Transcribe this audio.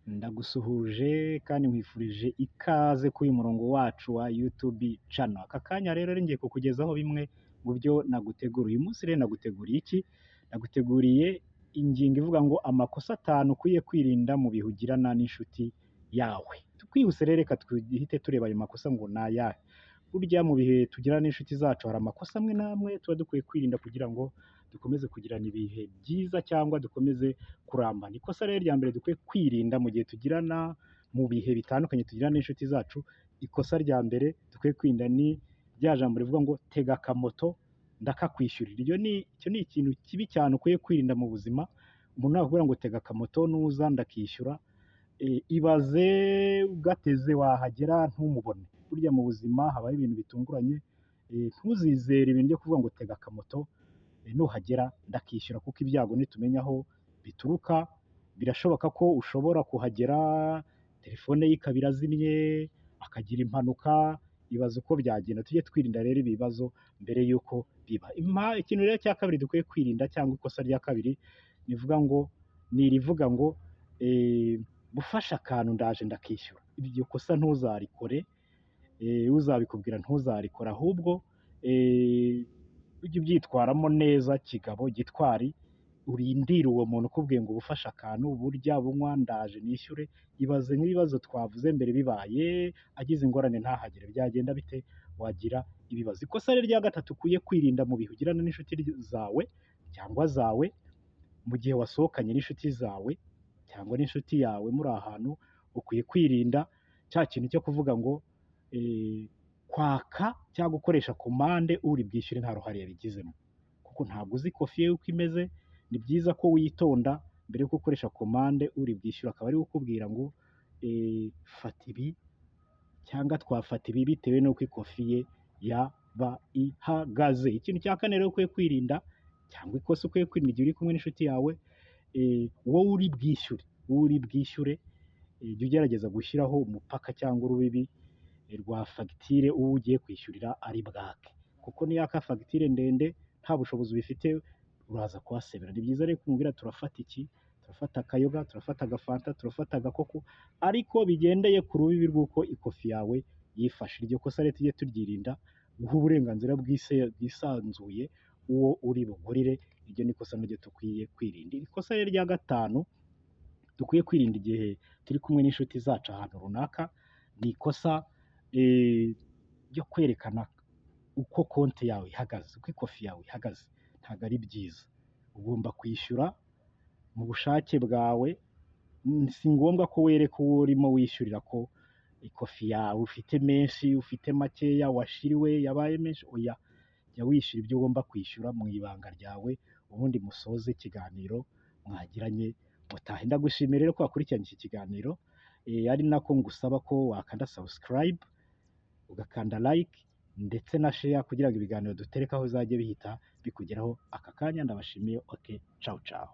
Ndagusuhuje kandi nkwifurije ikaze kuri uyu murongo wacu wa YouTube channel. Aka kanya rero ngiye kukugezaho bimwe mu byo naguteguriye. Uyu munsi rero naguteguriye iki? Naguteguriye ingingo ivuga ngo amakosa 5 ukwiye kwirinda mu bihe ugirana n'inshuti yawe. Twihuse rero reka twihite tureba ayo makosa ngo ni ayahe. Burya mu bihe tugirana n'inshuti zacu hari amakosa amwe n'amwe tuba dukwiye kwirinda kugira ngo dukomeze kugirana ibihe byiza cyangwa dukomeze kurambana. Ikosa rero rya mbere dukwiye kwirinda mu gihe tugirana mu bihe bitandukanye tugirana n'inshuti zacu, ikosa rya mbere dukwiye kwirinda ni rya jambo rivuga ngo tega akamoto ndakakwishyurira. Icyo ni ikintu kibi cyane ukwiye kwirinda mu buzima. Umuntu nakubwira ngo tega akamoto nuza ndakishyura, ibaze ugateze wahagera ntumubone. Burya mu buzima habaho ibintu bitunguranye, ntuzizere ibintu byo kuvuga ngo tega akamoto nuhagera ndakishyura, kuko ibyago nitumenya aho bituruka birashoboka ko ushobora kuhagera telefone ye ikaba irazimye akagira impanuka, ibaze uko byagenda. Tujye twirinda rero ibibazo mbere y'uko biba. Ikintu rero cya kabiri dukwiye kwirinda cyangwa ikosa rya kabiri irivuga ngo gufasha akantu ndaje ndakishyura. Iryo kosa ntuzarikore, uzabikubwira ntuzarikora, ahubwo ujye ubyitwaramo neza kigabo gitwari, urindire uwo muntu ukubwiye ngo ubufashe akantu burya bunywa ndaje nishyure. Ibaze nk'ibibazo twavuze mbere bibaye, agize ingorane ntahagere, byagenda bite? Wagira ibibazo. Ikosa rero rya gatatu ukwiye kwirinda mu bihe ugirana n'inshuti zawe, mu gihe wasohokanye n'inshuti zawe cyangwa n'inshuti yawe muri ahantu, ukwiye kwirinda cya kintu cyo kuvuga ngo kwaka cyangwa gukoresha komande uri bwishyure nta ruhare yabigizemo, kuko ntabwo uzi kofi ye uko imeze. Ni byiza ko witonda mbere yo gukoresha komande uri bwishyura akaba ari kukubwira ngo fata ibi cyangwa twafata ibi bitewe n'uko ikofi ye yaba ihagaze. Ikintu cya kane rero ukwiye kwirinda cyangwa ikosa ukwiye kwirinda igihe uri kumwe n'inshuti yawe, wowe uri bwishyure jya ugerageza gushyiraho umupaka cyangwa urubibi rwa fagitire uwo ugiye kwishyurira ari bwake, kuko niyaka fagitire ndende nta bushobozi ubifite uraza kuhasebera. Ni byiza rero kumubwira turafata iki, turafata akayoga, turafata agafanta, turafata agakoko, ariko bigendeye ku rubibi rw'uko ikofi yawe yifashe. Iryo kosa rero tujye turyirinda, guha uburenganzira bwisanzuye uwo uri bugurire. Iryo ni ikosa naryo dukwiye kwirinda. Ikosa rero rya gatanu dukwiye kwirinda igihe turi kumwe n'inshuti zacu ahantu runaka, ni ikosa ryo kwerekana uko konti yawe ihagaze, uko ikofi yawe ihagaze. Ntabwo ari byiza. Ugomba kwishyura mu bushake bwawe. Si ngombwa ko wereka uwo urimo wishyurira ko ikofi yawe ufite menshi, ufite makeya, washiriwe yabaye menshi. Oya, jya wishyura ibyo ugomba kwishyura mu ibanga ryawe, ubundi musoze ikiganiro mwagiranye mutahe. Ndagushimira rero ko wakurikiranye iki kiganiro, ari nako ngusaba ko wakanda subscribe, ugakanda like ndetse na share kugira ngo ibiganiro duterekaho bizajye bihita bikugeraho aka kanya. Ndabashimiye. Okay, ciao ciao.